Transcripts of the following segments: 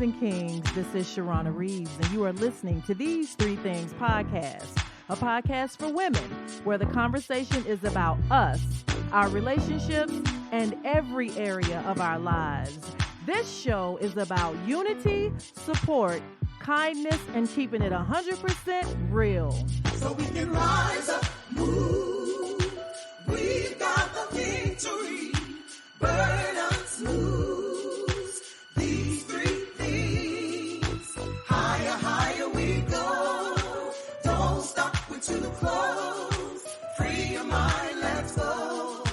and kings, this is Sharrona Reaves, and you are listening to These Three Things podcast, a podcast for women where the conversation is about us, our relationships, and every area of our lives. This show is about unity, support, kindness, and keeping it 100% real. So we can rise up, move. We've got the victory. Burdens loose. These three things. Higher, higher we go. Don't stop, we're too close. Free your mind, let's go.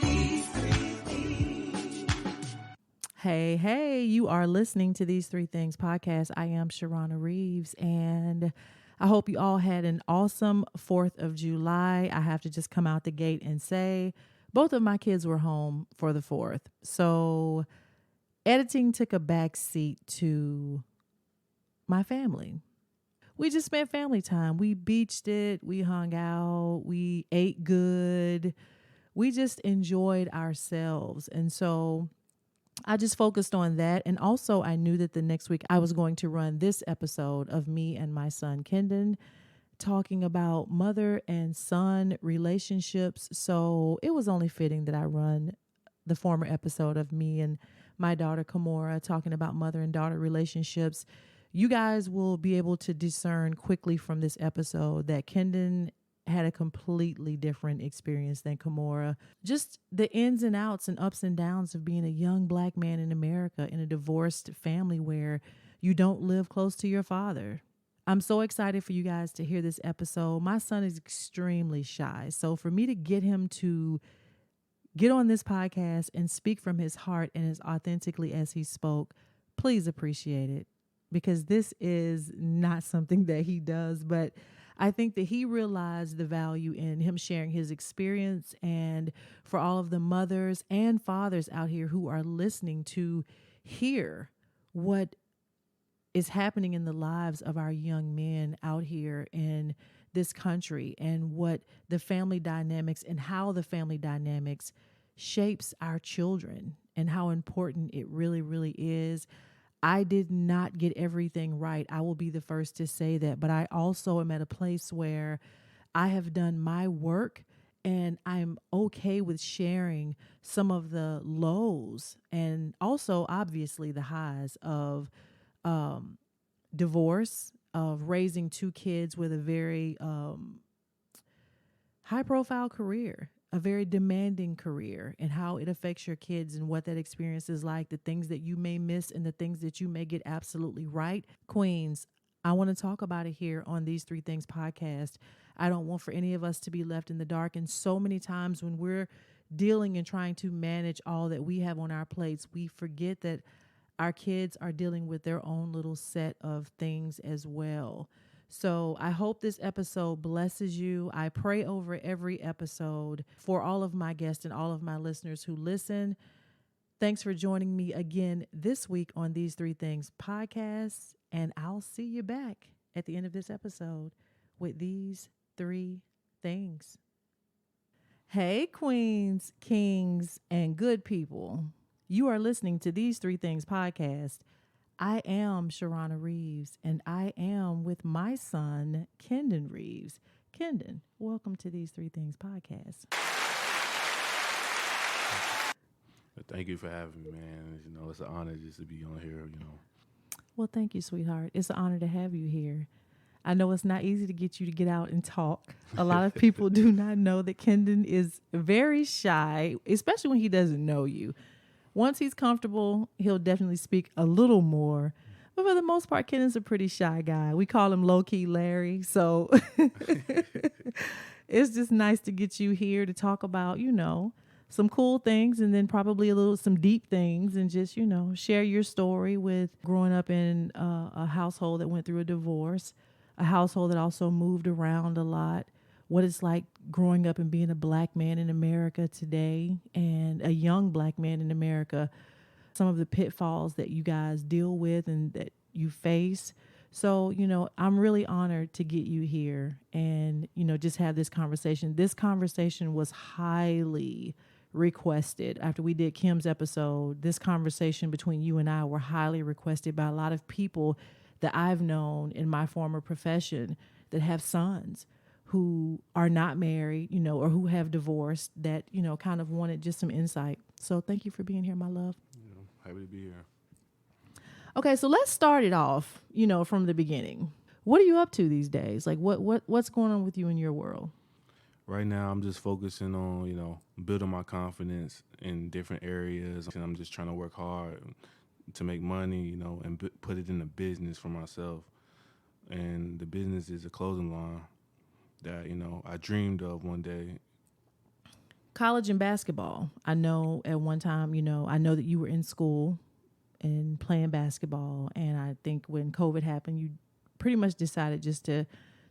These three things. Hey, you are listening to These Three Things podcast. I am Sharrona Reaves, and I hope you all had an awesome 4th of July. I have to just come out the gate and say both of my kids were home for the 4th. So editing took a back seat to my family. We just spent family time. We beached it. We hung out. We ate good. We just enjoyed ourselves. And so I just focused on that. And also I knew that the next week I was going to run this episode of me and my son, Kenden, talking about mother and son relationships. So it was only fitting that I run the former episode of me and my daughter, Kimora, talking about mother and daughter relationships. You guys will be able to discern quickly from this episode that Kenden had a completely different experience than Kimora. Just the ins and outs and ups and downs of being a young black man in America in a divorced family where you don't live close to your father. I'm so excited for you guys to hear this episode. My son is extremely shy. So for me to get him to get on this podcast and speak from his heart and as authentically as he spoke, please appreciate it, because this is not something that he does, but I think that he realized the value in him sharing his experience. And for all of the mothers and fathers out here who are listening to hear what is happening in the lives of our young men out here in this country and what the family dynamics and how the family dynamics shapes our children and how important it really, really is. I did not get everything right. I will be the first to say that, but I also am at a place where I have done my work and I'm okay with sharing some of the lows and also obviously the highs of divorce, of raising 2 kids with a very high-profile career, a very demanding career, and how it affects your kids and what that experience is like, the things that you may miss and the things that you may get absolutely right. Queens, I want to talk about it here on These Three Things podcast. I don't want for any of us to be left in the dark. And so many times when we're dealing and trying to manage all that we have on our plates, we forget that our kids are dealing with their own little set of things as well. So I hope this episode blesses you. I pray over every episode for all of my guests and all of my listeners who listen. Thanks for joining me again this week on These Three Things podcast. And I'll see you back at the end of this episode with these 3 things. Hey, queens, kings, and good people. You are listening to These Three Things podcast. I am Sharrona Reaves, and I am with my son, Kenden Reaves. Kenden, welcome to These Three Things podcast. Thank you for having me, man. You know, it's an honor just to be on here, Well, thank you, sweetheart. It's an honor to have you here. I know it's not easy to get you to get out and talk. A lot of people do not know that Kenden is very shy, especially when he doesn't know you. Once he's comfortable, he'll definitely speak a little more. But for the most part, Kenden's a pretty shy guy. We call him low-key Larry. So it's just nice to get you here to talk about, some cool things and then probably some deep things and just, share your story with growing up in a household that went through a divorce, a household that also moved around a lot. What it's like growing up and being a black man in America today and a young black man in America, some of the pitfalls that you guys deal with and that you face. So, I'm really honored to get you here and, just have this conversation. This conversation was highly requested. After we did Kim's episode, this conversation between you and I were highly requested by a lot of people that I've known in my former profession that have sons who are not married, or who have divorced, that, kind of wanted just some insight. So thank you for being here, my love. Happy to be here. Okay, so let's start it off, from the beginning. What are you up to these days? Like what's going on with you in your world? Right now, I'm just focusing on, building my confidence in different areas. And I'm just trying to work hard to make money, and put it in a business for myself. And the business is a clothing line that, I dreamed of one day. College and basketball. I know at one time, I know that you were in school and playing basketball. And I think when COVID happened, you pretty much decided just to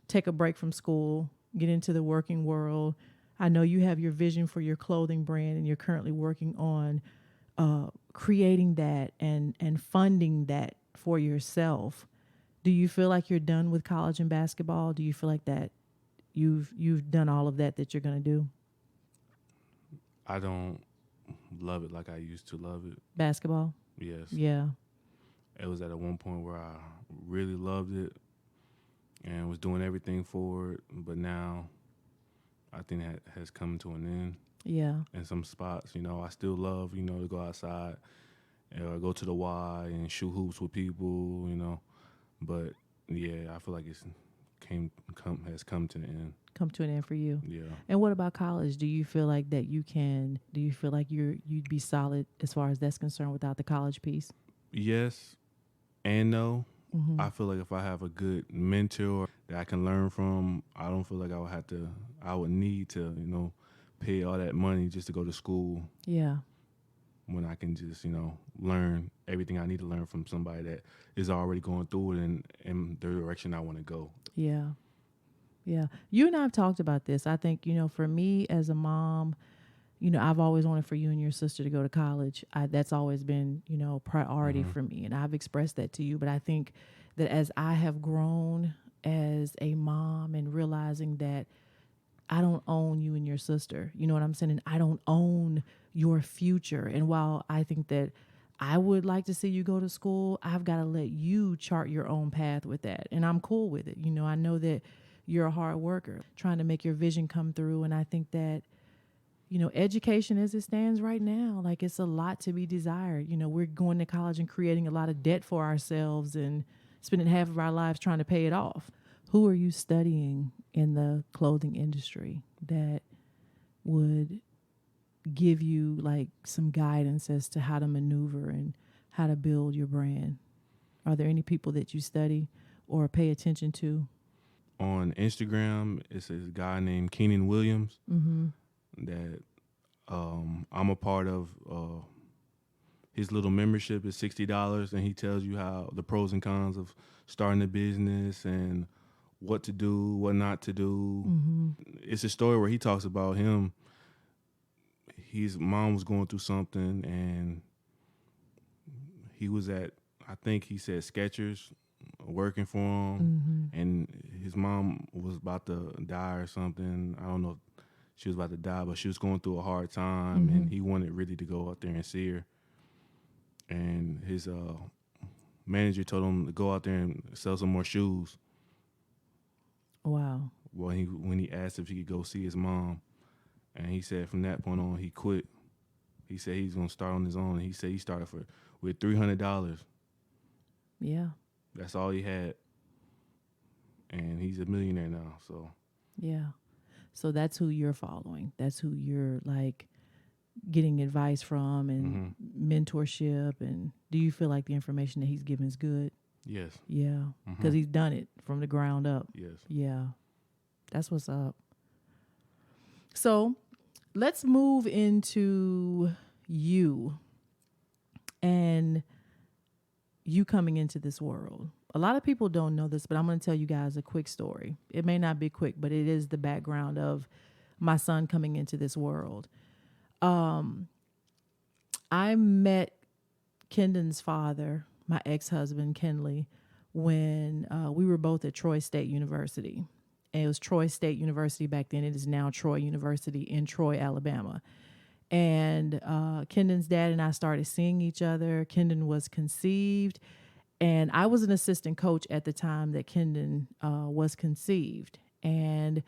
take a break from school, get into the working world. I know you have your vision for your clothing brand, and you're currently working on creating that and funding that for yourself. Do you feel like you're done with college and basketball? Do you feel like that you've done all of that you're going to do? I don't love it like I used to love it. Basketball? Yes. Yeah. It was at a one point where I really loved it and was doing everything for it. But now I think that has come to an end. Yeah. In some spots, I still love, to go outside or go to the Y and shoot hoops with people, But yeah, I feel like it's has come to the end. Come to an end for you. Yeah. And what about college? Do you feel like that do you feel like you'd be solid as far as that's concerned without the college piece? Yes and no. Mm-hmm. I feel like if I have a good mentor that I can learn from, I don't feel like I would need to, pay all that money just to go to school. Yeah. When I can just, learn everything I need to learn from somebody that is already going through it in the direction I want to go. Yeah. Yeah. You and I have talked about this. I think, for me as a mom, I've always wanted for you and your sister to go to college. That's always been, priority for me. And I've expressed that to you. But I think that as I have grown as a mom and realizing that I don't own you and your sister, you know what I'm saying? And I don't own your future. And while I think that I would like to see you go to school, I've got to let you chart your own path with that. And I'm cool with it. I know that you're a hard worker trying to make your vision come through. And I think that, education as it stands right now, like it's a lot to be desired. We're going to college and creating a lot of debt for ourselves and spending half of our lives trying to pay it off. Who are you studying in the clothing industry that would give you like some guidance as to how to maneuver and how to build your brand? Are there any people that you study or pay attention to? On Instagram, it's a guy named Keenan Williams that I'm a part of. His little membership is $60, and he tells you how the pros and cons of starting a business and what to do, what not to do. It's a story where he talks about his mom was going through something, and he was at, I think he said Skechers, working for him, and his mom was about to die or something. I don't know if she was about to die, but she was going through a hard time, and he wanted really to go out there and see her. And his manager told him to go out there and sell some more shoes. Wow. Well, when he asked if he could go see his mom, and he said from that point on he quit. He said he's gonna start on his own. And he said he started with $300. Yeah. That's all he had, and he's a millionaire now. So yeah. So that's who you're following. That's who you're like getting advice from and mentorship. And do you feel like the information that he's given is good? Yes. Yeah. Because he's done it from the ground up. Yes. Yeah. That's what's up. So let's move into you and you coming into this world. A lot of people don't know this, but I'm going to tell you guys a quick story. It may not be quick, but it is the background of my son coming into this world. I met Kenden's father, my ex-husband, Kenley, when we were both at Troy State University. And it was Troy State University back then. It is now Troy University in Troy, Alabama. And Kenden's dad and I started seeing each other. Kenden was conceived, and I was an assistant coach at the time that Kenden was conceived. And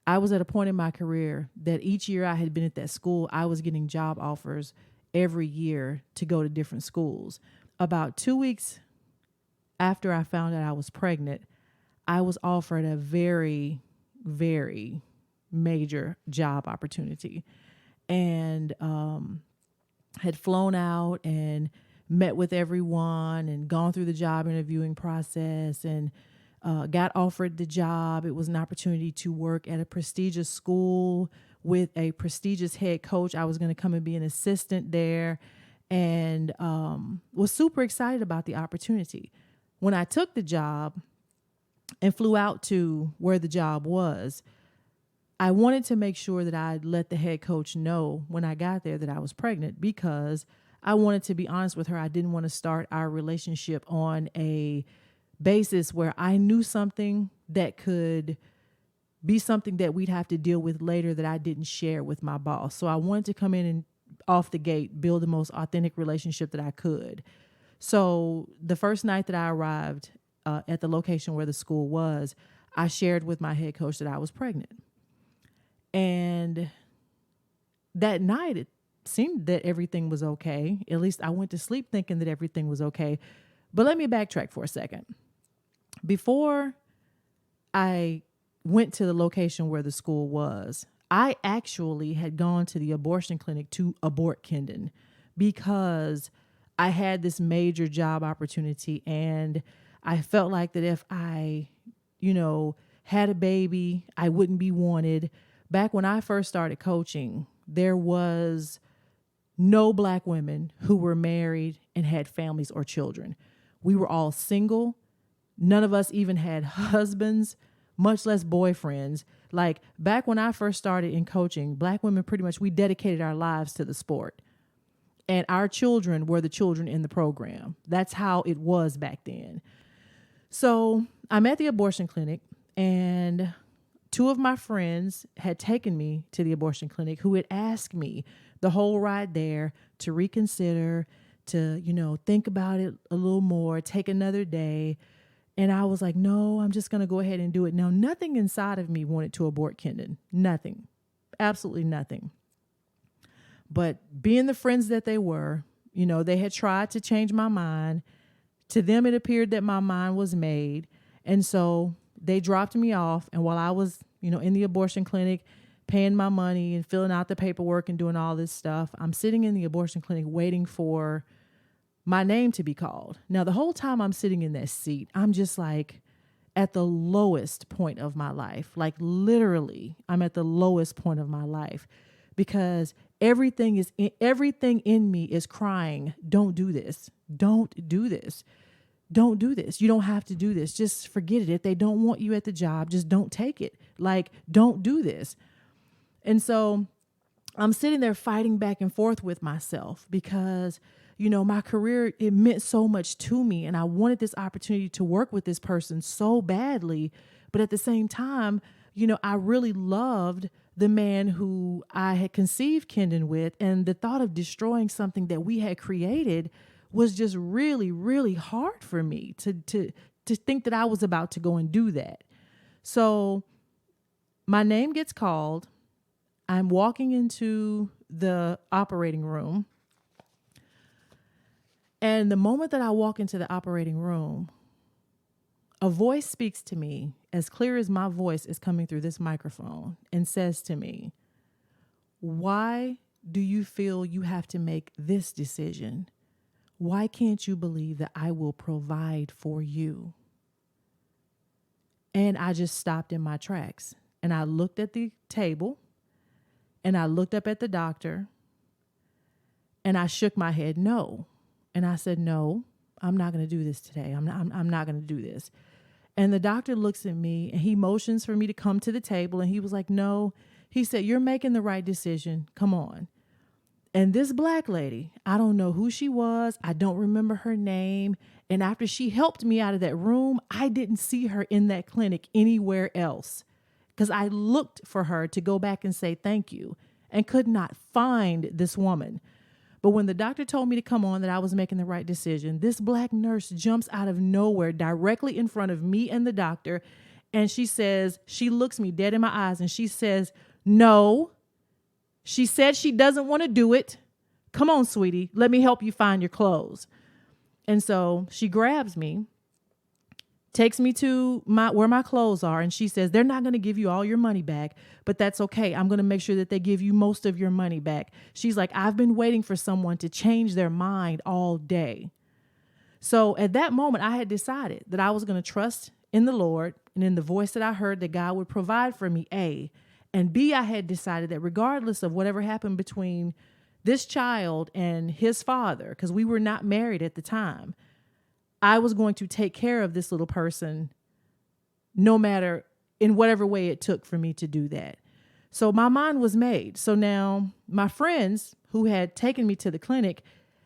I was at a point in my career that each year I had been at that school, I was getting job offers every year to go to different schools. About 2 weeks after I found out I was pregnant, I was offered a very, very major job opportunity, and had flown out and met with everyone and gone through the job interviewing process, and got offered the job. It was an opportunity to work at a prestigious school with a prestigious head coach. I was going to come and be an assistant there, and was super excited about the opportunity. When I took the job and flew out to where the job was, I wanted to make sure that I'd let the head coach know when I got there that I was pregnant, because I wanted to be honest with her. I didn't want to start our relationship on a basis where I knew something that could be something that we'd have to deal with later that I didn't share with my boss. So I wanted to come in and off the gate, build the most authentic relationship that I could. So the first night that I arrived at the location where the school was, I shared with my head coach that I was pregnant. And that night, it seemed that everything was okay. At least I went to sleep thinking that everything was okay. But let me backtrack for a second. Before I went to the location where the school was, I actually had gone to the abortion clinic to abort Kenden, because I had this major job opportunity, and I felt like that if I, had a baby, I wouldn't be wanted. Back when I first started coaching, there was no Black women who were married and had families or children. We were all single. None of us even had husbands, much less boyfriends. Like back when I first started in coaching, Black women pretty much, we dedicated our lives to the sport. And our children were the children in the program. That's how it was back then. So I'm at the abortion clinic, and 2 of my friends had taken me to the abortion clinic, who had asked me the whole ride there to reconsider, to, think about it a little more, take another day. And I was like, no, I'm just going to go ahead and do it. Now, nothing inside of me wanted to abort Kenden. Nothing. Absolutely nothing. But being the friends that they were, they had tried to change my mind. To them, it appeared that my mind was made. And so they dropped me off. And while I was, in the abortion clinic, paying my money and filling out the paperwork and doing all this stuff, I'm sitting in the abortion clinic waiting for my name to be called. Now, the whole time I'm sitting in that seat, I'm just like at the lowest point of my life. Like literally, I'm at the lowest point of my life, because everything in me is crying, don't do this. Don't do this. Don't do this. You don't have to do this. Just forget it. If they don't want you at the job, just don't take it. Like, don't do this. And so I'm sitting there fighting back and forth with myself, because, my career, it meant so much to me. And I wanted this opportunity to work with this person so badly. But at the same time, I really loved the man who I had conceived Kenden with, and the thought of destroying something that we had created was just really, really hard for me to think that I was about to go and do that. So my name gets called. I'm walking into the operating room. And the moment that I walk into the operating room, a voice speaks to me as clear as my voice is coming through this microphone and says to me, "Why do you feel you have to make this decision? Why can't you believe that I will provide for you?" And I just stopped in my tracks, and I looked at the table, and I looked up at the doctor, and I shook my head no. And I said, "No, I'm not going to do this today. I'm not going to do this." And the doctor looks at me, and he motions for me to come to the table. And he was like, "No," he said, "you're making the right decision. Come on." And this Black lady, I don't know who she was. I don't remember her name. And after she helped me out of that room, I didn't see her in that clinic anywhere else, because I looked for her to go back and say thank you. and could not find this woman. But when the doctor told me to come on, that I was making the right decision, this black nurse jumps out of nowhere directly in front of me and the doctor. And she looks me dead in my eyes and she says, no. She said she doesn't want to do it. Come on, sweetie, let me help you find your clothes. And so she grabs me, takes me to where my clothes are. And she says, they're not going to give you all your money back, but that's okay. I'm going to make sure that they give you most of your money back. She's like, I've been waiting for someone to change their mind all day. So at that moment, I had decided that I was going to trust in the Lord and in the voice that I heard that God would provide for me, A. And B, I had decided that regardless of whatever happened between this child and his father, because we were not married at the time, I was going to take care of this little person no matter in whatever way it took for me to do that. So my mind was made. So now my friends who had taken me to the clinic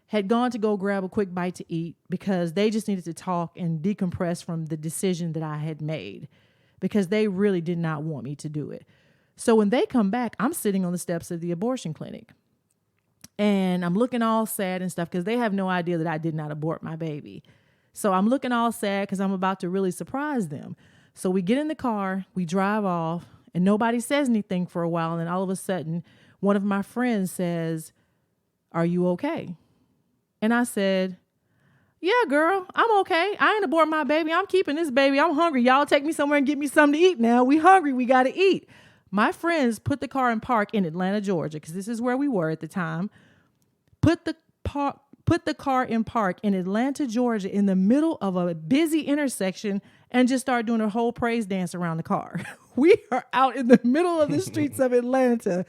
had gone to go grab a quick bite to eat because they just needed to talk and decompress from the decision that I had made because they really did not want me to do it. So when they come back, I'm sitting on the steps of the abortion clinic and I'm looking all sad and stuff because they have no idea that I did not abort my baby. So I'm looking all sad because I'm about to really surprise them. So we get in the car, we drive off, and nobody says anything for a while. And then all of a sudden, one of my friends says, "Are you okay?" And I said, "Yeah, girl, I'm okay. I ain't abort my baby. I'm keeping this baby. I'm hungry. Y'all take me somewhere and get me something to eat now. We hungry. We got to eat." My friends put the car in park in Atlanta, Georgia, because this is where we were at the time. Put the car in park in Atlanta, Georgia, in the middle of a busy intersection and just start doing a whole praise dance around the car. We are out in the middle of the streets of Atlanta.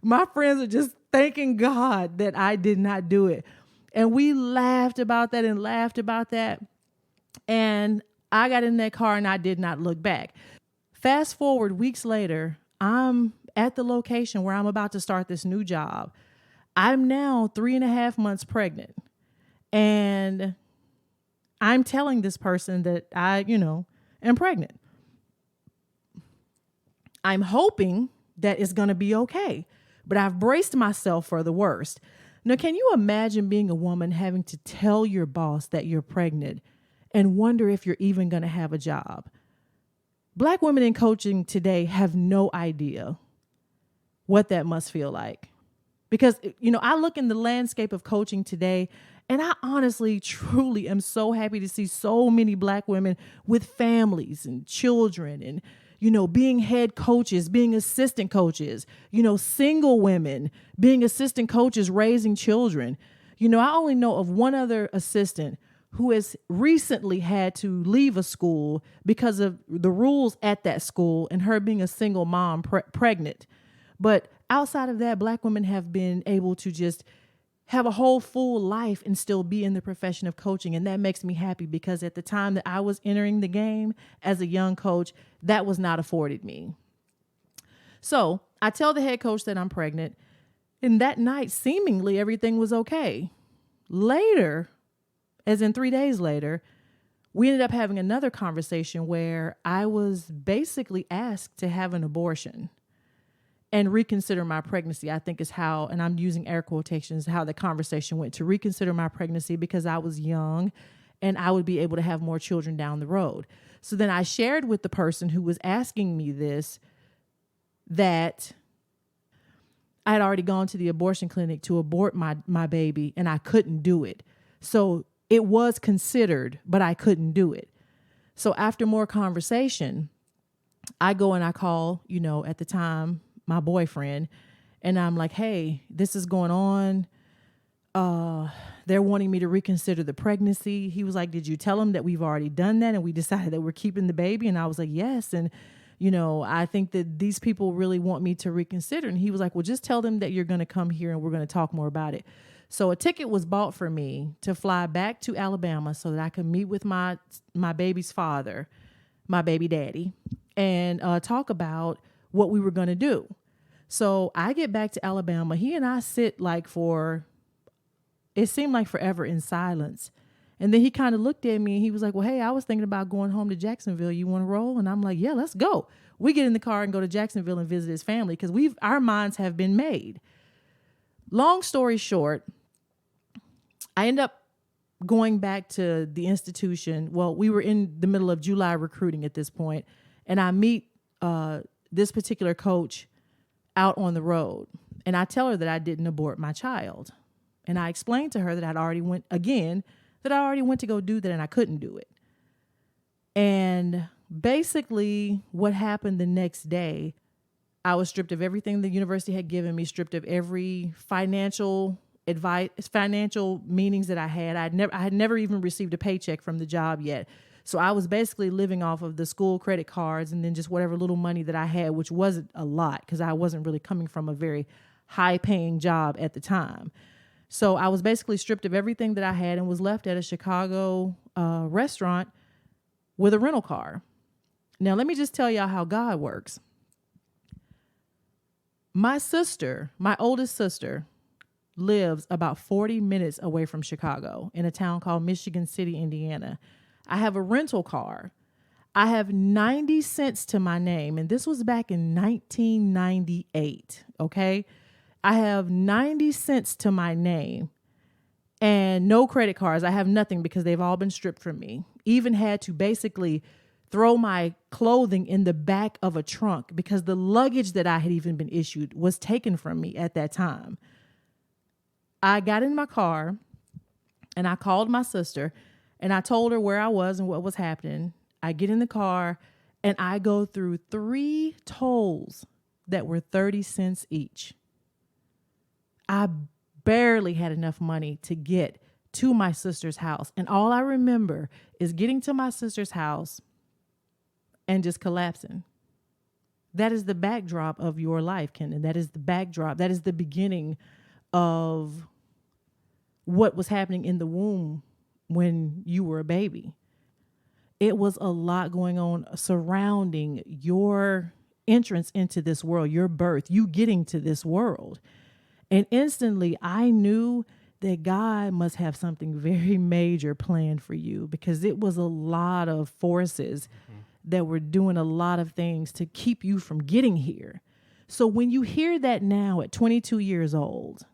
My friends are just thanking God that I did not do it. And we laughed about that and laughed about that. And I got in that car and I did not look back. Fast forward weeks later, I'm at the location where I'm about to start this new job. I'm now 3.5 months pregnant. And I'm telling this person that I, am pregnant. I'm hoping that it's going to be okay, but I've braced myself for the worst. Now, can you imagine being a woman having to tell your boss that you're pregnant and wonder if you're even going to have a job? Black women in coaching today have no idea what that must feel like. Because, I look in the landscape of coaching today and I honestly, truly am so happy to see so many Black women with families and children and, being head coaches, being assistant coaches, single women, being assistant coaches, raising children. I only know of one other assistant who has recently had to leave a school because of the rules at that school and her being a single mom pregnant. But outside of that, Black women have been able to just have a whole full life and still be in the profession of coaching. And that makes me happy because at the time that I was entering the game as a young coach, that was not afforded me. So I tell the head coach that I'm pregnant. And that night, seemingly everything was okay. Later, as in 3 days later, we ended up having another conversation where I was basically asked to have an abortion and reconsider my pregnancy. I think is how, and I'm using air quotations, how the conversation went, to reconsider my pregnancy because I was young and I would be able to have more children down the road. So then I shared with the person who was asking me this that I had already gone to the abortion clinic to abort my baby and I couldn't do it. So it was considered, but I couldn't do it. So after more conversation, I go and I call, at the time, my boyfriend, and I'm like, "Hey, this is going on. They're wanting me to reconsider the pregnancy." He was like, "Did you tell them that we've already done that and we decided that we're keeping the baby?" And I was like, "Yes. And, I think that these people really want me to reconsider." And he was like, "Well, just tell them that you're going to come here and we're going to talk more about it." So a ticket was bought for me to fly back to Alabama so that I could meet with my baby's father, my baby daddy, and talk about what we were going to do. So I get back to Alabama. He and I sit it seemed like forever in silence. And then he kind of looked at me and he was like, well, hey, I was thinking about going home to Jacksonville. You want to roll? And I'm like, yeah, let's go. We get in the car and go to Jacksonville and visit his family because our minds have been made. Long story short, I end up going back to the institution. Well, we were in the middle of July recruiting at this point, and I meet this particular coach out on the road, and I tell her that I didn't abort my child. And I explained to her that I already went to go do that and I couldn't do it. And basically what happened the next day, I was stripped of everything the university had given me, stripped of every financial advice, financial meanings that I had. I had never even received a paycheck from the job yet. So I was basically living off of the school credit cards and then just whatever little money that I had, which wasn't a lot because I wasn't really coming from a very high paying job at the time. So I was basically stripped of everything that I had and was left at a Chicago restaurant with a rental car. Now, let me just tell y'all how God works. My sister, my oldest sister, lives about 40 minutes away from Chicago in a town called Michigan City, Indiana. I have a rental car. I have 90 cents to my name, and this was back in 1998, okay? I have 90 cents to my name and no credit cards. I have nothing because they've all been stripped from me. Even had to basically throw my clothing in the back of a trunk because the luggage that I had even been issued was taken from me at that time. I got in my car and I called my sister and I told her where I was and what was happening. I get in the car and I go through 3 tolls that were 30 cents each. I barely had enough money to get to my sister's house. And all I remember is getting to my sister's house and just collapsing. That is the backdrop of your life, Kenden. That is the backdrop. That is the beginning of what was happening in the womb when you were a baby. It was a lot going on surrounding your entrance into this world, your birth, you getting to this world. And instantly I knew that God must have something very major planned for you because it was a lot of forces that were doing a lot of things to keep you from getting here. So when you hear that now at 22 years old,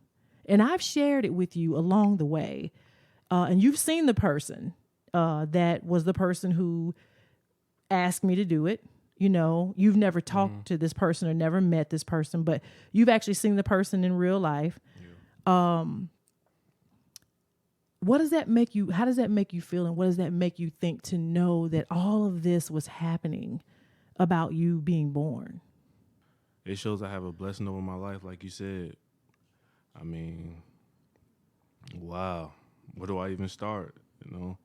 and I've shared it with you along the way, and you've seen the person that was the person who asked me to do it. You know, you've never talked to this person or never met this person, but you've actually seen the person in real life. Yeah. What does that make you? How does that make you feel? And what does that make you think to know that all of this was happening about you being born? It shows I have a blessing over my life, like you said. I mean, wow. Where do I even start? You know,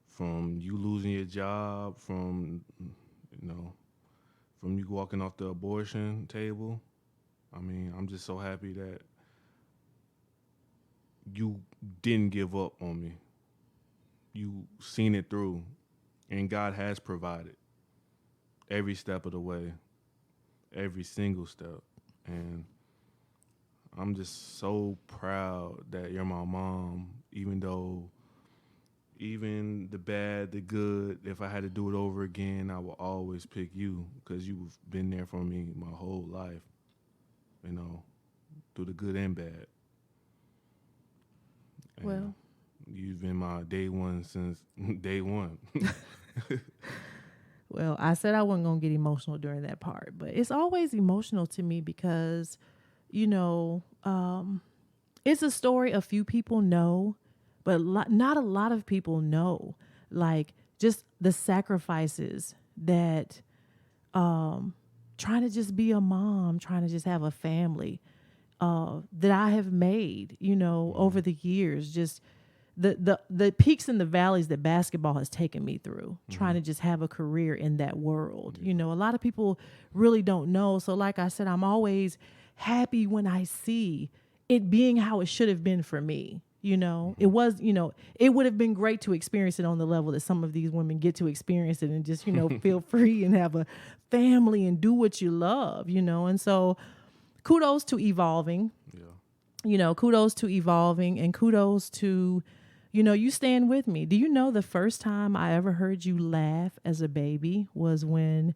from you losing your job, from you walking off the abortion table. I mean, I'm just so happy that you didn't give up on me. You seen it through, and God has provided every step of the way, every single step. And I'm just so proud that you're my mom, even though even the bad, the good, if I had to do it over again, I will always pick you because you've been there for me my whole life, you know, through the good and bad. And well, you've been my day one since day one. Well, I said I wasn't going to get emotional during that part, but it's always emotional to me because, you know, it's a story a few people know, but not a lot of people know, like just the sacrifices that trying to just be a mom, trying to just have a family that I have made, you know, over the years, just the peaks and the valleys that basketball has taken me through, trying to just have a career in that world. You know, a lot of people really don't know. So like I said, I'm always happy when I see it being how it should have been for me. You know, it was, you know, it would have been great to experience it on the level that some of these women get to experience it and just, you know, feel free and have a family and do what you love, you know. And so kudos to evolving, you know, kudos to evolving and kudos to You know, you stand with me. Do you know the first time I ever heard you laugh as a baby was when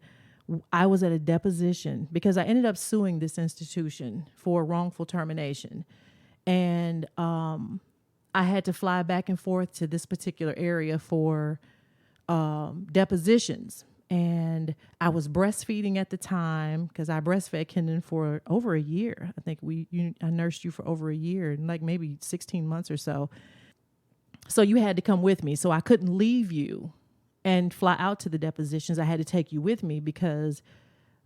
I was at a deposition, because I ended up suing this institution for wrongful termination. And I had to fly back and forth to this particular area for depositions. And I was breastfeeding at the time, because I breastfed Kenden for over a year. I think I nursed you for over a year, like maybe 16 months or so. So you had to come with me. So I couldn't leave you and fly out to the depositions. I had to take you with me because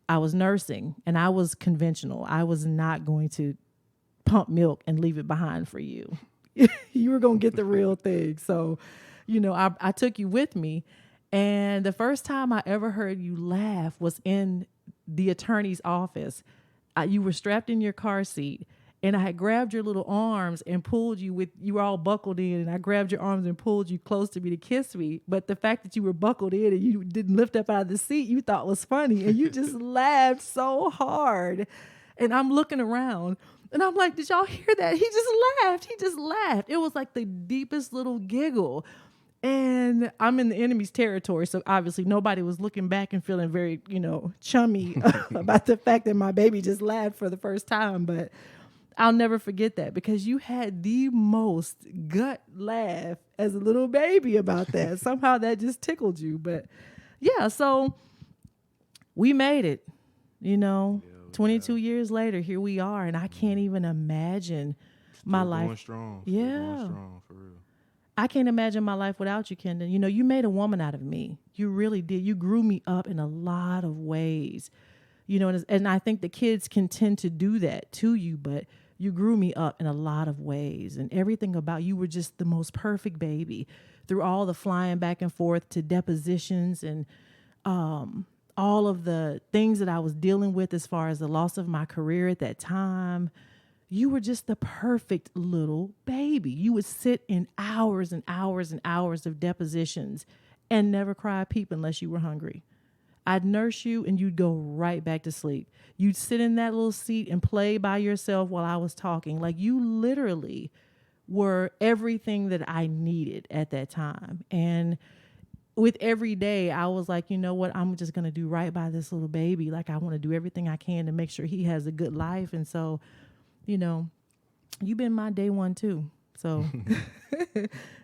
I was nursing and I was conventional. I was not going to pump milk and leave it behind for you. You were going to get the real thing. So, you know, I took you with me. And the first time I ever heard you laugh was in the attorney's office. You were strapped in your car seat, and I had grabbed your little arms and pulled you you were all buckled in, and I grabbed your arms and pulled you close to me to kiss me. But the fact that you were buckled in and you didn't lift up out of the seat, you thought was funny. And you just laughed so hard. And I'm looking around and I'm like, did y'all hear that? He just laughed. He just laughed. It was like the deepest little giggle. And I'm in the enemy's territory. So obviously nobody was looking back and feeling very, chummy about the fact that my baby just laughed for the first time. But I'll never forget that, because you had the most gut laugh as a little baby about that. Somehow that just tickled you. But yeah, so we made it, 22 years later, here we are. And I can't even imagine my life. Going strong. Yeah. Going strong, for real. I can't imagine my life without you, Kenden. You made a woman out of me. You really did. You grew me up in a lot of ways, and I think the kids can tend to do that to you, but you grew me up in a lot of ways, and everything about you were just the most perfect baby through all the flying back and forth to depositions and all of the things that I was dealing with as far as the loss of my career at that time. You were just the perfect little baby. You would sit in hours and hours and hours of depositions and never cry a peep unless you were hungry. I'd nurse you and you'd go right back to sleep. You'd sit in that little seat and play by yourself while I was talking. Like, you literally were everything that I needed at that time. And with every day, I was like, you know what? I'm just going to do right by this little baby. Like, I want to do everything I can to make sure he has a good life. And so, you've been my day one too. So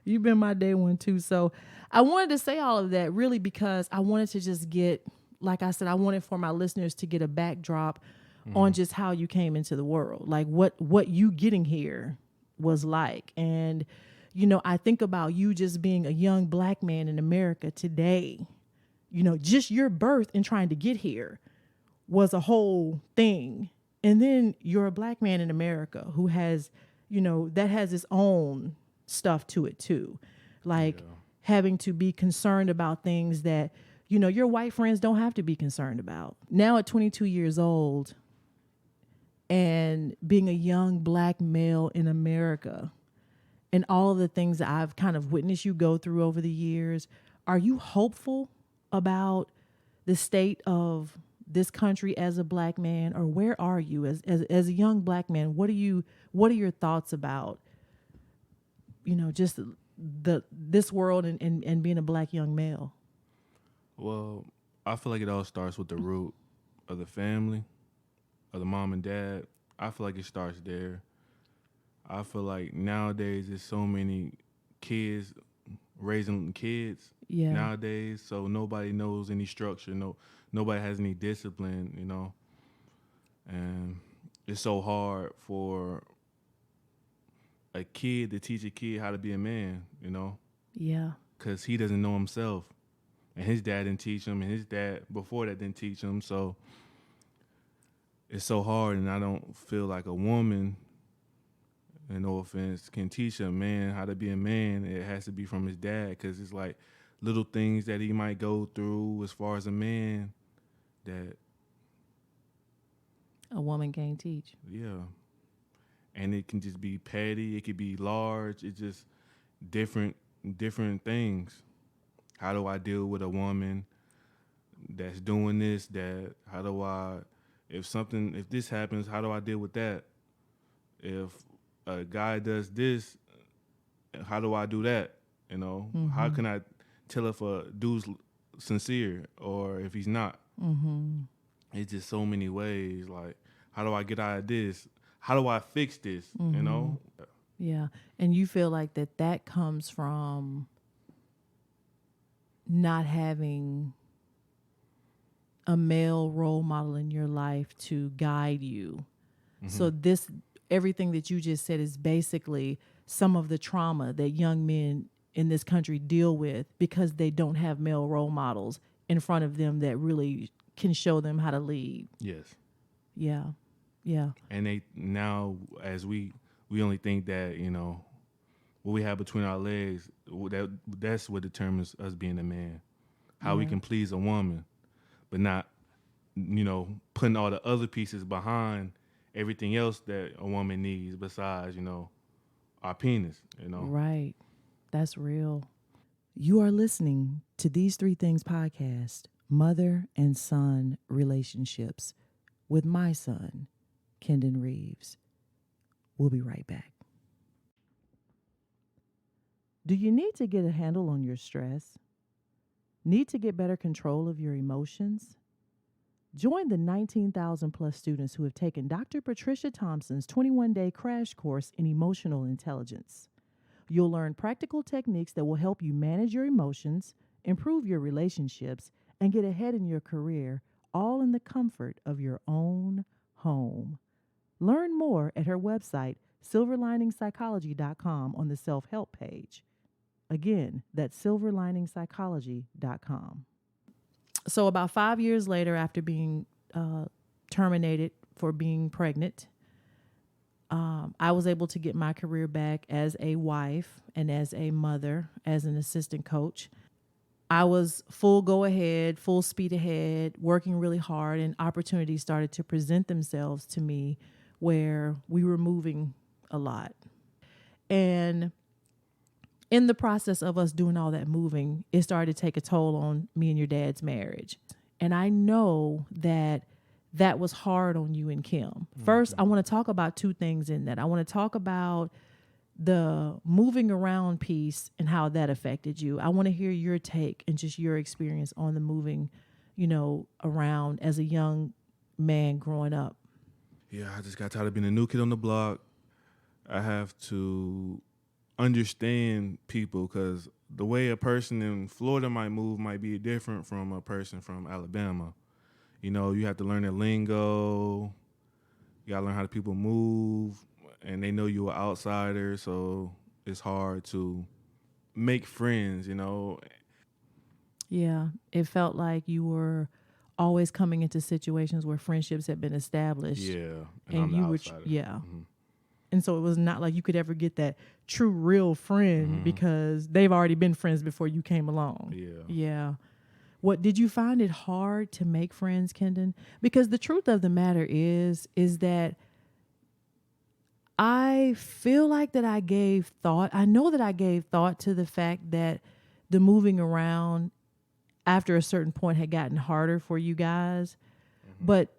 you've been my day one too. So I wanted to say all of that really because I wanted to just get, like I said, I wanted for my listeners to get a backdrop on just how you came into the world, like what you getting here was like. And, I think about you just being a young Black man in America today, just your birth and trying to get here was a whole thing. And then you're a Black man in America who has, that has its own stuff to it too. Like having to be concerned about things that, your white friends don't have to be concerned about. Now at 22 years old and being a young Black male in America and all of the things that I've kind of witnessed you go through over the years, are you hopeful about the state of this country as a Black man, or where are you as a young Black man? What are your thoughts about, just this world and being a Black young male? Well, I feel like it all starts with the root of the family, of the mom and dad. I feel like it starts there. I feel like nowadays there's so many kids raising kids nowadays, so nobody knows any structure. Nobody has any discipline, and it's so hard for a kid to teach a kid how to be a man, Yeah. because he doesn't know himself, and his dad didn't teach him, and his dad before that didn't teach him, so it's so hard. And I don't feel like a woman, and no offense, can teach a man how to be a man. It has to be from his dad, because it's like little things that he might go through as far as a man that a woman can't teach. Yeah. And it can just be petty. It could be large. It's just different things. How do I deal with a woman that's doing this, that? How do I, if this happens, how do I deal with that? If a guy does this, how do I do that? You know, how can I tell if a dude's sincere or if he's not? It's just so many ways. Like, how do I get out of this? How do I fix this? You know? Yeah. And you feel like that comes from not having a male role model in your life to guide you. So everything that you just said is basically some of the trauma that young men in this country deal with because they don't have male role models in front of them that really can show them how to lead. Yes. Yeah. Yeah. And they now, as we only think that, you know, what we have between our legs, that's what determines us being a man. How we can please a woman, but not, you know, putting all the other pieces behind everything else that a woman needs besides, you know, our penis, you know. Right. That's real. You are listening to These Three Things podcast, Mother and Son Relationships, with my son, Kenden Reaves. We'll be right back. Do you need to get a handle on your stress? Need to get better control of your emotions? Join the 19,000 plus students who have taken Dr. Patricia Thompson's 21-day crash course in emotional intelligence. You'll learn practical techniques that will help you manage your emotions, improve your relationships, and get ahead in your career, all in the comfort of your own home. Learn more at her website, silverliningpsychology.com, on the self-help page. Again, that's silverliningpsychology.com. So about 5 years later, after being terminated for being pregnant, I was able to get my career back as a wife and as a mother, as an assistant coach. I was full go ahead, full speed ahead, working really hard, and opportunities started to present themselves to me where we were moving a lot. And in the process of us doing all that moving, it started to take a toll on me and your dad's marriage. And I know that was hard on you and Kim. First, I want to talk about two things in that. I want to talk about the moving around piece and how that affected you. I want to hear your take and just your experience on the moving, you know, around as a young man growing up. Yeah, I just got tired of being a new kid on the block. I have to understand people because the way a person in Florida might move might be different from a person from Alabama. You know, you have to learn the lingo. You got to learn how the people move, and they know you're an outsider, so it's hard to make friends, you know. Yeah, it felt like you were always coming into situations where friendships had been established. Yeah, and I'm the you were outsider. And so it was not like you could ever get that true, real friend because they've already been friends before you came along. Yeah. What did you find it hard to make friends, Kenden? Because the truth of the matter is that I feel like that I know that I gave thought to the fact that the moving around after a certain point had gotten harder for you guys. But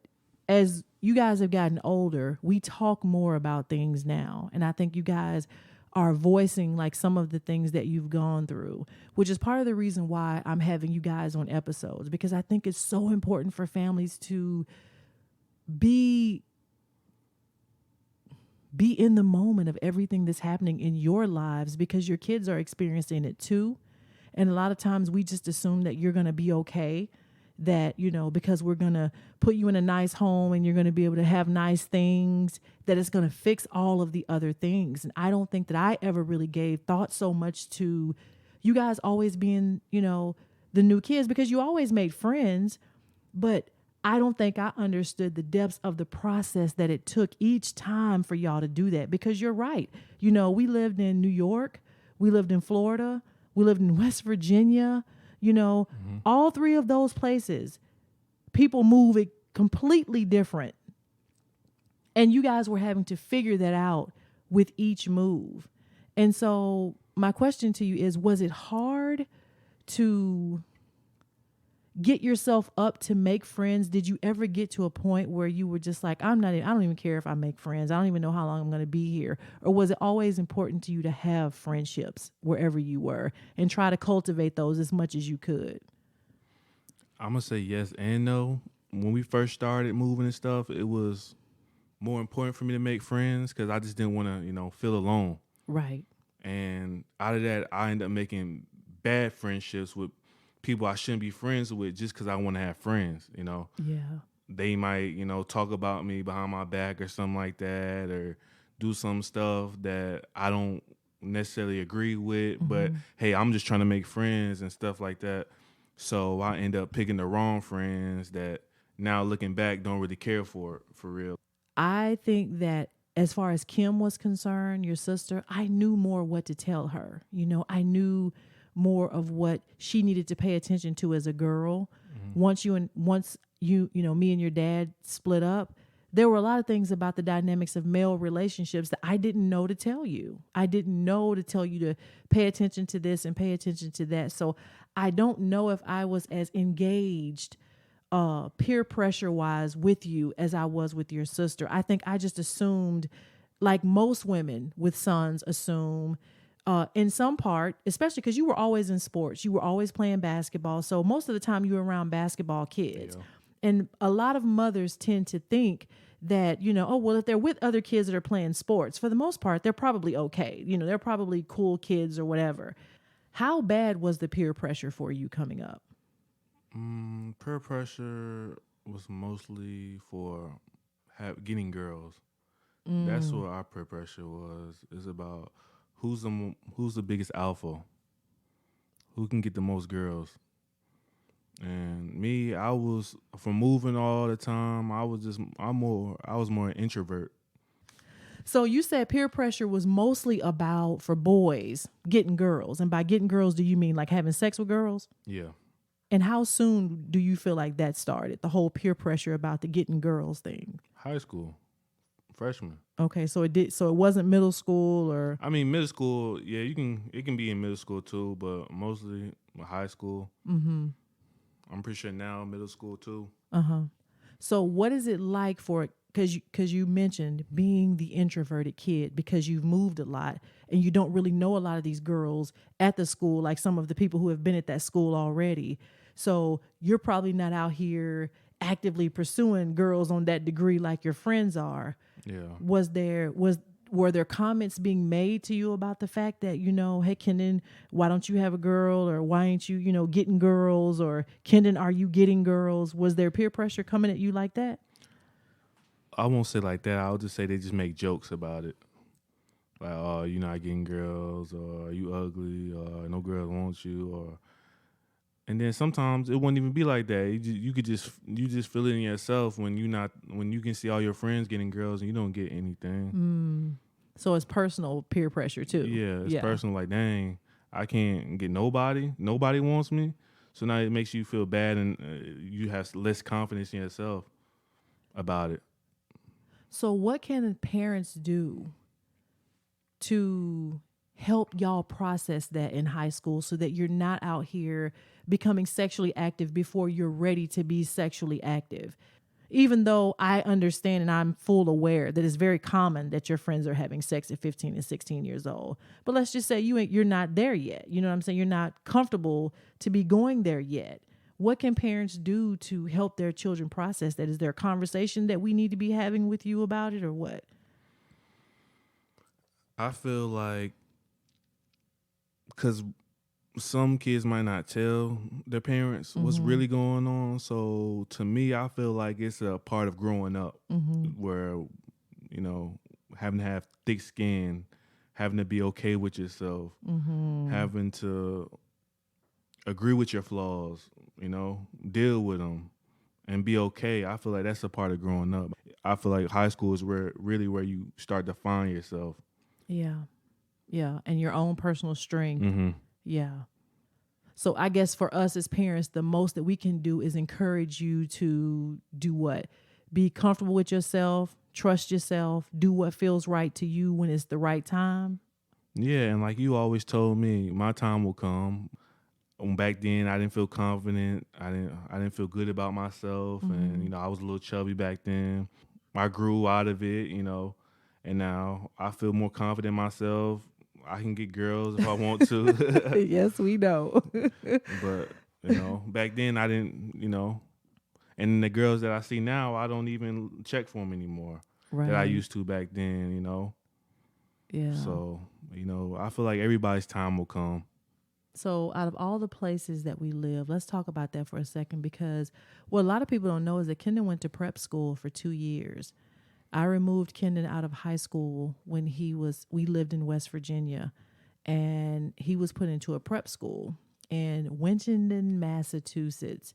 as you guys have gotten older, we talk more about things now. And I think you guys are voicing like some of the things that you've gone through, which is part of the reason why I'm having you guys on episodes, because I think it's so important for families to be in the moment of everything that's happening in your lives, because your kids are experiencing it too. And a lot of times we just assume that you're going to be okay, that, you know, because we're going to put you in a nice home and you're going to be able to have nice things, that it's going to fix all of the other things. And I don't think that I ever really gave thought so much to you guys always being, you know, the new kids, because you always made friends, but I don't think I understood the depths of the process that it took each time for y'all to do that. Because you're right. You know, we lived in New York, we lived in Florida, we lived in West Virginia, you know, all three of those places, people move it completely different. And you guys were having to figure that out with each move. And so my question to you is, was it hard to, get yourself up to make friends? Did you ever get to a point where you were just like, I don't even care if I make friends. I don't even know how long I'm going to be here. Or was it always important to you to have friendships wherever you were and try to cultivate those as much as you could? I'm gonna say yes and no. When we first started moving and stuff, it was more important for me to make friends because I just didn't want to, feel alone. Right. And out of that, I ended up making bad friendships with people I shouldn't be friends with just because I want to have friends. Yeah. They might, talk about me behind my back or something like that, or do some stuff that I don't necessarily agree with. But hey, I'm just trying to make friends and stuff like that. So I end up picking the wrong friends that now looking back don't really care for real. I think that as far as Kim was concerned, your sister, I knew more what to tell her. I knew more of what she needed to pay attention to as a girl. Once me and your dad split up, there were a lot of things about the dynamics of male relationships that I didn't know to tell you. I didn't know to tell you to pay attention to this and pay attention to that. So I don't know if I was as engaged peer pressure wise with you as I was with your sister. I think I just assumed, like most women with sons assume, in some part, especially because you were always in sports, you were always playing basketball. So most of the time you were around basketball kids. Yeah. And a lot of mothers tend to think that, if they're with other kids that are playing sports, for the most part, they're probably okay. They're probably cool kids or whatever. How bad was the peer pressure for you coming up? Peer pressure was mostly for getting girls. That's what our peer pressure was. It's about who's the biggest alpha, who can get the most girls. And me, I was, from moving all the time, I was more an introvert. So you said peer pressure was mostly about, for boys, getting girls. And by getting girls, do you mean like having sex with girls? Yeah. And how soon do you feel like that started, the whole peer pressure about the getting girls thing? High school, freshman. Okay, so it wasn't middle school or? I mean, middle school, yeah, it can be in middle school too, but mostly high school. Mm-hmm. I'm pretty sure now middle school too. Uh-huh. So what is it like because you mentioned being the introverted kid because you've moved a lot and you don't really know a lot of these girls at the school, like some of the people who have been at that school already. So you're probably not out here actively pursuing girls on that degree like your friends are. Yeah. Were there comments being made to you about the fact that, hey, Kenden, why don't you have a girl? Or why ain't you, getting girls? Or Kenden, are you getting girls? Was there peer pressure coming at you like that? I won't say like that. I'll just say they just make jokes about it. Like, oh, you're not getting girls, or you ugly, or no girls want you, and then sometimes it wouldn't even be like that. You just feel it in yourself when you can see all your friends getting girls and you don't get anything. So it's personal peer pressure too. Yeah, it's personal. Like, dang, I can't get nobody. Nobody wants me. So now it makes you feel bad, and you have less confidence in yourself about it. So what can parents do to help y'all process that in high school so that you're not out here becoming sexually active before you're ready to be sexually active? Even though I understand and I'm full aware that it's very common that your friends are having sex at 15 and 16 years old. But let's just say you're not there yet. You know what I'm saying? You're not comfortable to be going there yet. What can parents do to help their children process that? Is there a conversation that we need to be having with you about it, or what? I feel like, because some kids might not tell their parents what's really going on. So to me, I feel like it's a part of growing up where, having to have thick skin, having to be okay with yourself, having to agree with your flaws, deal with them and be okay. I feel like that's a part of growing up. I feel like high school is where you start to find yourself. Yeah. Yeah. And your own personal strength. Mm-hmm. Yeah. So I guess for us as parents, the most that we can do is encourage you to do what? Be comfortable with yourself, trust yourself, do what feels right to you when it's the right time. Yeah. And like you always told me, my time will come. back then I didn't feel confident. I didn't feel good about myself, and I was a little chubby back then. I grew out of it, and now I feel more confident in myself. I can get girls if I want to. Yes, we know. But back then I didn't, and the girls that I see now, I don't even check for them anymore that I Right. used to back then. Yeah. So I feel like everybody's time will come. So, out of all the places that we live, let's talk about that for a second because what a lot of people don't know is that Kenden went to prep school for 2 years. I removed Kenden out of high school when we lived in West Virginia, and he was put into a prep school in Winchendon, Massachusetts,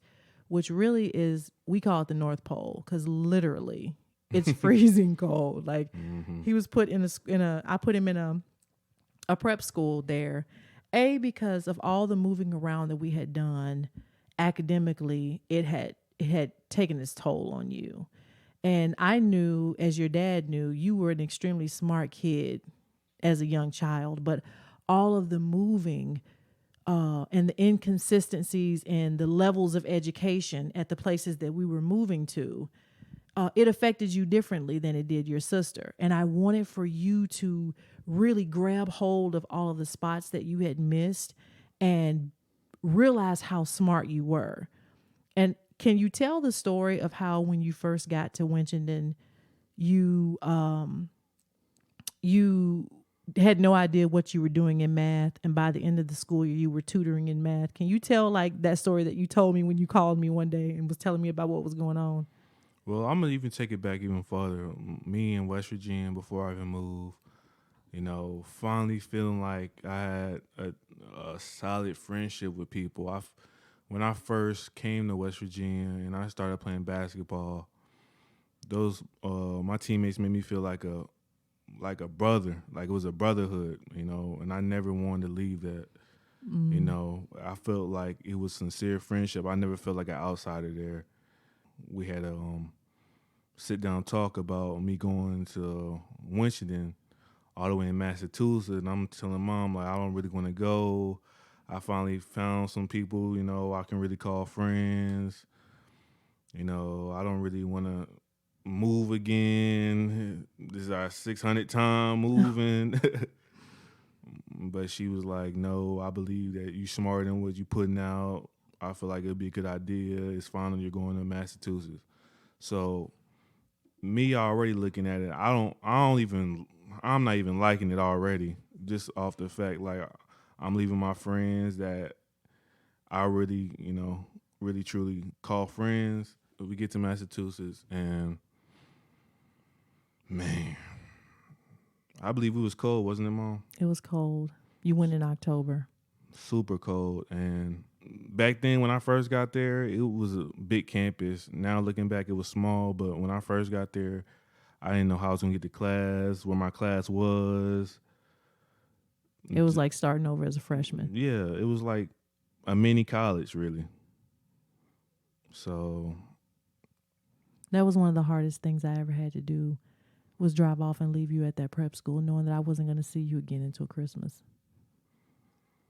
which really is, we call it the North Pole because literally it's freezing cold. Like he was put I put him in a prep school there. Because of all the moving around that we had done academically, it had taken its toll on you. And I knew, as your dad knew, you were an extremely smart kid as a young child, but all of the moving and the inconsistencies and the levels of education at the places that we were moving to, it affected you differently than it did your sister. And I wanted for you to really grab hold of all of the spots that you had missed and realize how smart you were. And can you tell the story of how when you first got to Winchendon, you had no idea what you were doing in math, and by the end of the school year you were tutoring in math? Can you tell like that story that you told me when you called me one day and was telling me about what was going on? Well, I'm gonna even take it back even farther. Me in West Virginia before I even moved, finally feeling like I had a solid friendship with people. When I first came to West Virginia and I started playing basketball, those my teammates made me feel like a brother, like it was a brotherhood, and I never wanted to leave that. I felt like it was sincere friendship. I never felt like an outsider there. We had a sit down talk about me going to Winchendon all the way in Massachusetts, and I'm telling mom like I don't really want to go. I finally found some people, I can really call friends. I don't really want to move again. This is our 600th time moving. But she was like, no, I believe that you smarter than what you putting out. I feel like it'd be a good idea. It's finally you're going to Massachusetts. So me already looking at it, I'm not even liking it already. Just off the fact like I'm leaving my friends that I really, really truly call friends. We get to Massachusetts and man, I believe it was cold, wasn't it, Mom? It was cold. You went in October. Super cold. And back then when I first got there, it was a big campus. Now looking back, it was small, but when I first got there, I didn't know how I was gonna get to class, where my class was. It was like starting over as a freshman. Yeah, it was like a mini college, really. So That was one of the hardest things I ever had to do, was drive off and leave you at that prep school knowing that I wasn't going to see you again until Christmas.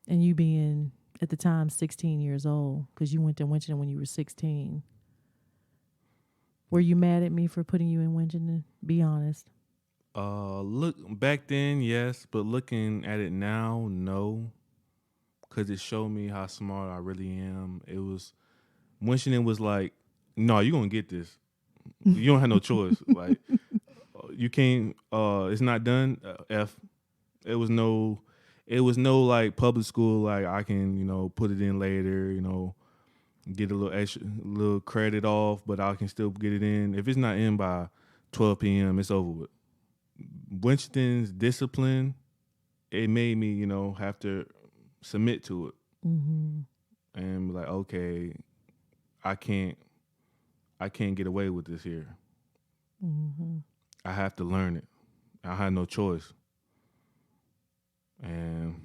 And you being, at the time, 16 years old, because you went to Winchendon when you were 16. Were you mad at me for putting you in Winchendon? Be honest. look back then, yes, but looking at it now, no, because it showed me how smart I really am. It was Winchendon was like, no, you're gonna get this. You don't have no choice. Like you can't. It's not done. It was no. It was no like public school. Like I can put it in later. Get a little extra, little credit off, but I can still get it in. If it's not in by 12 p.m., it's over with. Winston's discipline, it made me, have to submit to it. Mm-hmm. And be like, okay, I can't get away with this here. Mm-hmm. I have to learn it. I had no choice. And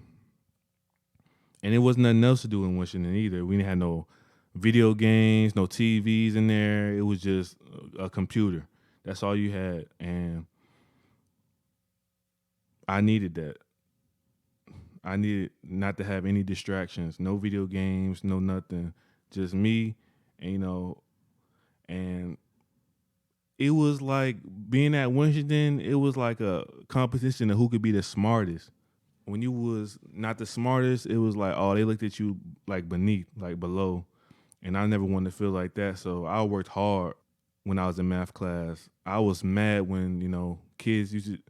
it was nothing else to do in Winston either. We didn't have no video games, no TVs in there. It was just a computer. That's all you had. And I needed that. I needed not to have any distractions, no video games, no nothing, just me, and and it was like being at Winston. It was like a competition of who could be the smartest. When you was not the smartest, it was like, oh, they looked at you like beneath, like below, and I never wanted to feel like that. So I worked hard when I was in math class. I was mad when kids used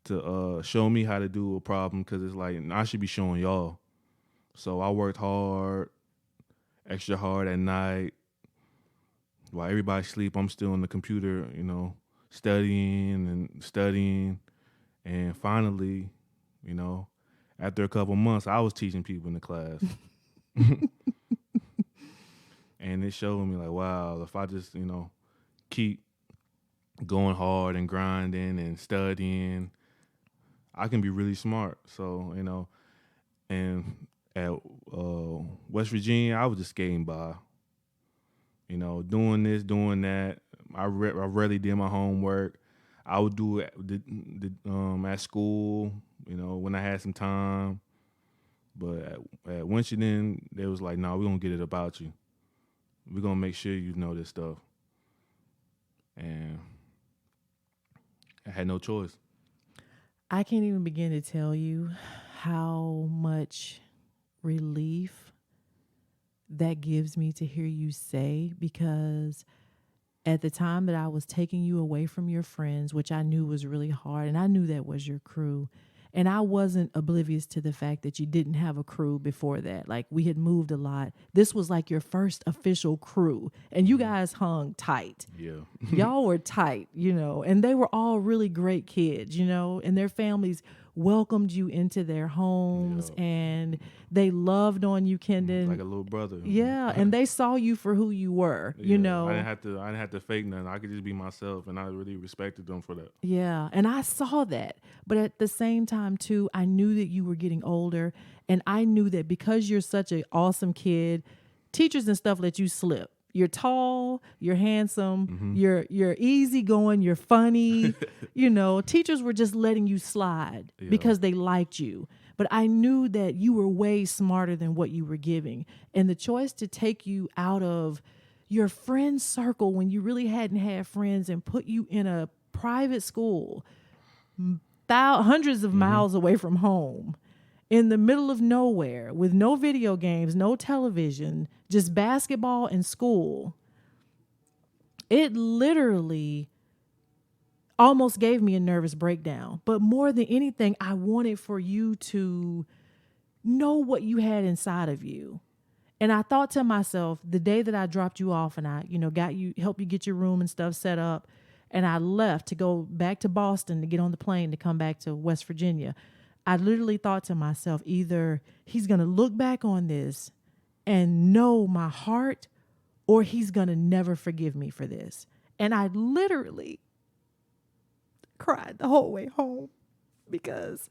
to show me how to do a problem because it's like I should be showing y'all. So I worked hard, extra hard at night. While everybody sleep, I'm still on the computer, studying and studying. And finally, after a couple months, I was teaching people in the class. And it showed me like, wow, if I just, keep going hard and grinding and studying, I can be really smart. So, and at West Virginia, I was just skating by, doing this, doing that. I rarely did my homework. I would do it at school, when I had some time. But at Winston, they was like, no, we're going to get it about you. We're going to make sure you know this stuff. And I had no choice. I can't even begin to tell you how much relief that gives me to hear you say, because at the time that I was taking you away from your friends, which I knew was really hard, and I knew that was your crew, and I wasn't oblivious to the fact that you didn't have a crew before that. Like, we had moved a lot. This was like your first official crew, and you guys hung tight. Yeah. Y'all were tight, and they were all really great kids, and their families welcomed you into their homes, and they loved on you, Kenden. Like a little brother. Yeah, and they saw you for who you were, I didn't have to fake nothing. I could just be myself, and I really respected them for that. Yeah, and I saw that. But at the same time, too, I knew that you were getting older, and I knew that because you're such an awesome kid, teachers and stuff let you slip. You're tall, you're handsome, you're easygoing, you're funny. Teachers were just letting you slide because they liked you. But I knew that you were way smarter than what you were giving. And the choice to take you out of your friend circle when you really hadn't had friends and put you in a private school, hundreds of miles away from home, in the middle of nowhere, with no video games, no television, just basketball and school, it literally almost gave me a nervous breakdown. But more than anything, I wanted for you to know what you had inside of you. And I thought to myself, the day that I dropped you off and I, helped you get your room and stuff set up, and I left to go back to Boston to get on the plane to come back to West Virginia, I literally thought to myself, either he's going to look back on this and know my heart, or he's going to never forgive me for this. And I literally cried the whole way home because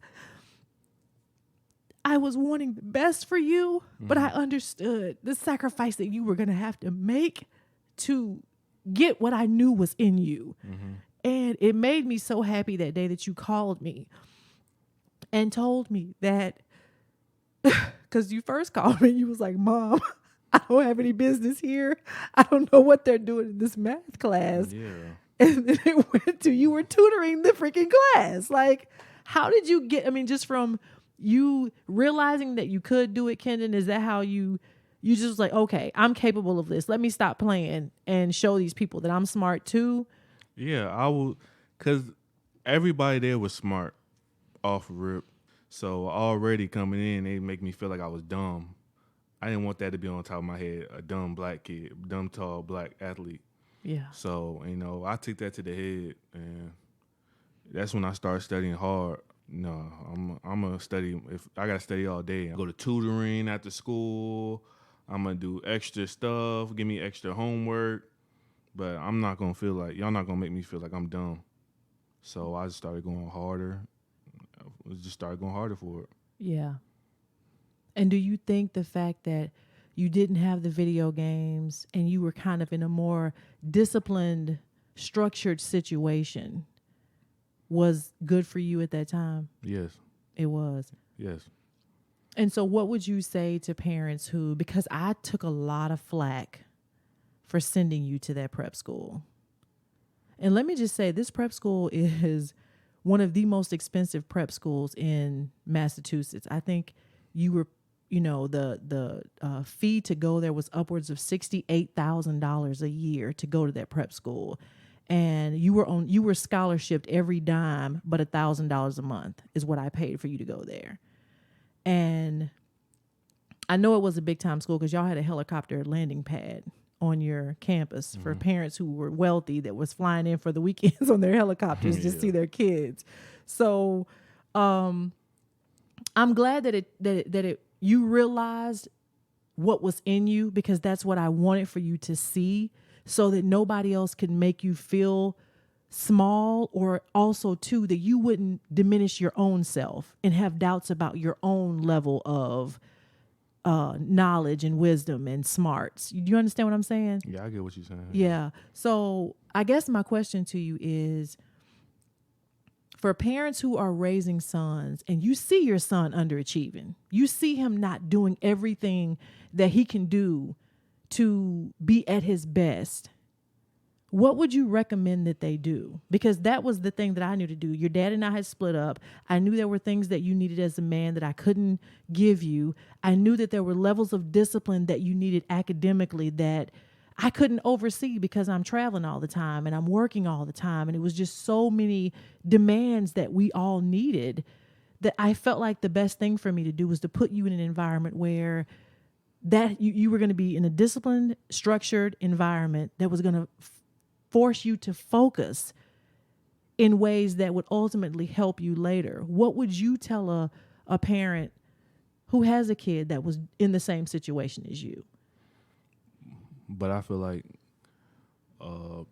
I was wanting the best for you, but I understood the sacrifice that you were going to have to make to get what I knew was in you. And it made me so happy that day that you called me and told me that, because you first called me, you was like, Mom, I don't have any business here. I don't know what they're doing in this math class. Yeah. And then it went to, you were tutoring the freaking class. Like, how did you just from you realizing that you could do it, Kenden, is that how you just was like, okay, I'm capable of this. Let me stop playing and show these people that I'm smart too? Yeah, I will, because everybody there was smart off rip. So already coming in, they make me feel like I was dumb. I didn't want that to be on top of my head, a dumb black kid, dumb, tall, black athlete. Yeah. So, I took that to the head, and that's when I started studying hard. No, I'm going to study. If I got to study all day, I go to tutoring after school. I'm going to do extra stuff, give me extra homework. But I'm not going to feel like, y'all not going to make me feel like I'm dumb. So I just started going harder. For it. Yeah. And do you think the fact that you didn't have the video games and you were kind of in a more disciplined, structured situation was good for you at that time? Yes. It was. Yes. And so what would you say to parents who, because I took a lot of flack for sending you to that prep school. And let me just say, this prep school is one of the most expensive prep schools in Massachusetts. I think you were, the fee to go there was upwards of $68,000 a year to go to that prep school. And you were scholarshiped every dime, but $1,000 a month is what I paid for you to go there. And I know it was a big time school because y'all had a helicopter landing pad on your campus for parents who were wealthy that was flying in for the weekends on their helicopters to see their kids. So I'm glad that you realized what was in you, because that's what I wanted for you to see, so that nobody else could make you feel small, or also too that you wouldn't diminish your own self and have doubts about your own level of knowledge and wisdom and smarts. Do you understand what I'm saying? Yeah, I get what you're saying. Yeah. So I guess my question to you is, for parents who are raising sons and you see your son underachieving, you see him not doing everything that he can do to be at his best, what would you recommend that they do? Because that was the thing that I knew to do. Your dad and I had split up. I knew there were things that you needed as a man that I couldn't give you. I knew that there were levels of discipline that you needed academically that I couldn't oversee because I'm traveling all the time and I'm working all the time. And it was just so many demands that we all needed, that I felt like the best thing for me to do was to put you in an environment where that you were going to be in a disciplined, structured environment that was going to force you to focus in ways that would ultimately help you later. What would you tell a parent who has a kid that was in the same situation as you? But I feel like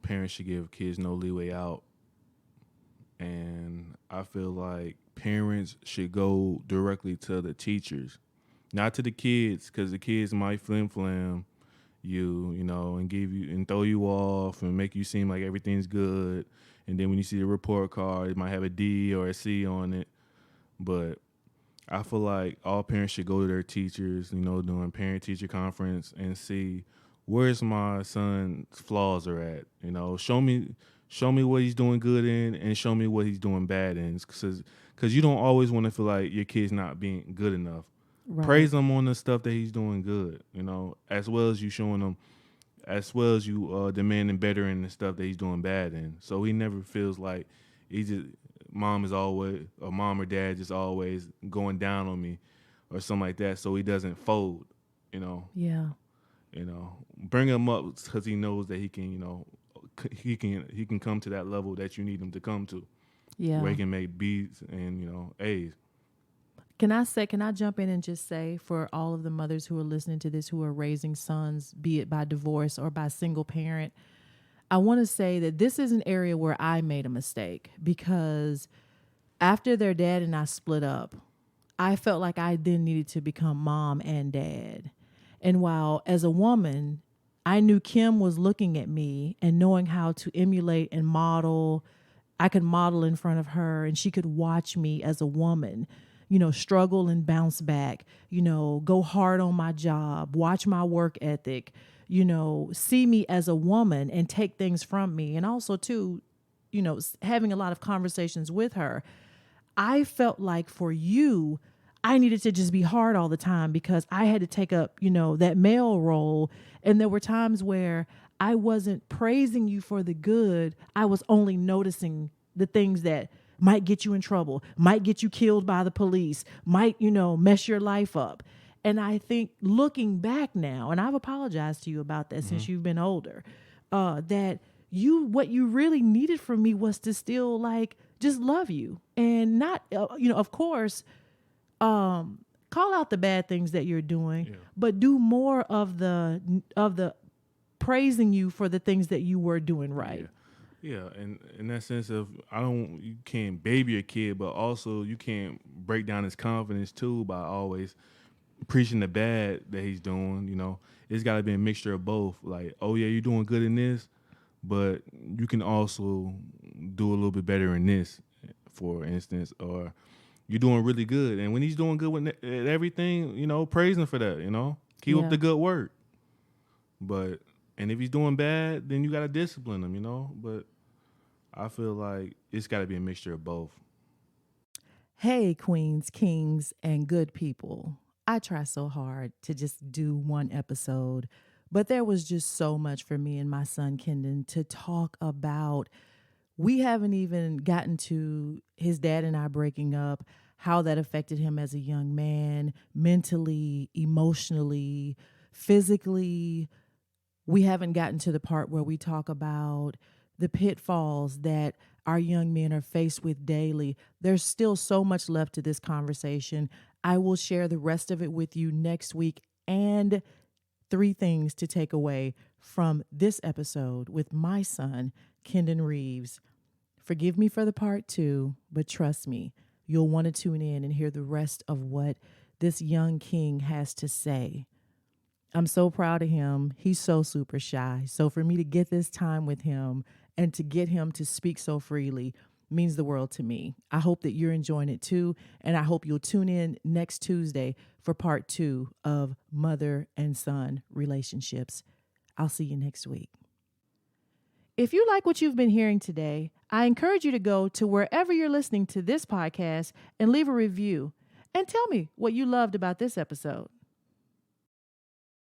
parents should give kids no leeway out. And I feel like parents should go directly to the teachers, not to the kids, because the kids might flim-flam you know, and give you and throw you off and make you seem like everything's good. And then when you see the report card, it might have a D or a C on it. But I feel like all parents should go to their teachers, you know, during parent-teacher conference and see, where's my son's flaws are at. You know, show me what he's doing good in and show me what he's doing bad in. Because you don't always want to feel like your kid's not being good enough. Right. Praise him on the stuff that he's doing good, you know, as well as you showing him, as well as you demanding better in the stuff that he's doing bad in. So he never feels like mom or dad just always going down on me or something like that. So he doesn't fold, you know. Yeah. You know, bring him up because he knows that he can, you know, he can come to that level that you need him to come to. Yeah. Where he can make B's and, you know, A's. Can I jump in and just say, for all of the mothers who are listening to this, who are raising sons, be it by divorce or by single parent, I want to say that this is an area where I made a mistake, because after their dad and I split up, I felt like I then needed to become mom and dad. And while as a woman, I knew Kim was looking at me and knowing how to emulate and model, I could model in front of her and she could watch me as a woman, you know, struggle and bounce back, you know, go hard on my job, watch my work ethic, you know, see me as a woman and take things from me. And also too, you know, having a lot of conversations with her. I felt like for you, I needed to just be hard all the time because I had to take up, you know, that male role. And there were times where I wasn't praising you for the good. I was only noticing the things that might get you in trouble, might get you killed by the police, might, you know, mess your life up. And I think looking back now, and I've apologized to you about that since you've been older, that what you really needed from me was to still like just love you and not, you know, of course, call out the bad things that you're doing, but do more of the praising you for the things that you were doing right. Yeah, and in that sense of you can't baby your kid, but also you can't break down his confidence too by always preaching the bad that he's doing. You know, it's got to be a mixture of both. Like, oh yeah, you're doing good in this, but you can also do a little bit better in this, for instance, or you're doing really good. And when he's doing good with at everything, praise him for that, Keep up Yeah. the good work. And if he's doing bad, then you got to discipline him, But I feel like it's got to be a mixture of both. Hey, queens, kings, and good people. I try so hard to just do one episode, but there was just so much for me and my son Kenden to talk about. We haven't even gotten to his dad and I breaking up, how that affected him as a young man, mentally, emotionally, physically. We haven't gotten to the part where we talk about the pitfalls that our young men are faced with daily. There's still so much left to this conversation. I will share the rest of it with you next week, and 3 things to take away from this episode with my son, Kenden Reaves. Forgive me for the part 2, but trust me, you'll want to tune in and hear the rest of what this young king has to say. I'm so proud of him. He's so super shy. So for me to get this time with him and to get him to speak so freely means the world to me. I hope that you're enjoying it too. And I hope you'll tune in next Tuesday for part 2 of mother and son relationships. I'll see you next week. If you like what you've been hearing today, I encourage you to go to wherever you're listening to this podcast and leave a review and tell me what you loved about this episode.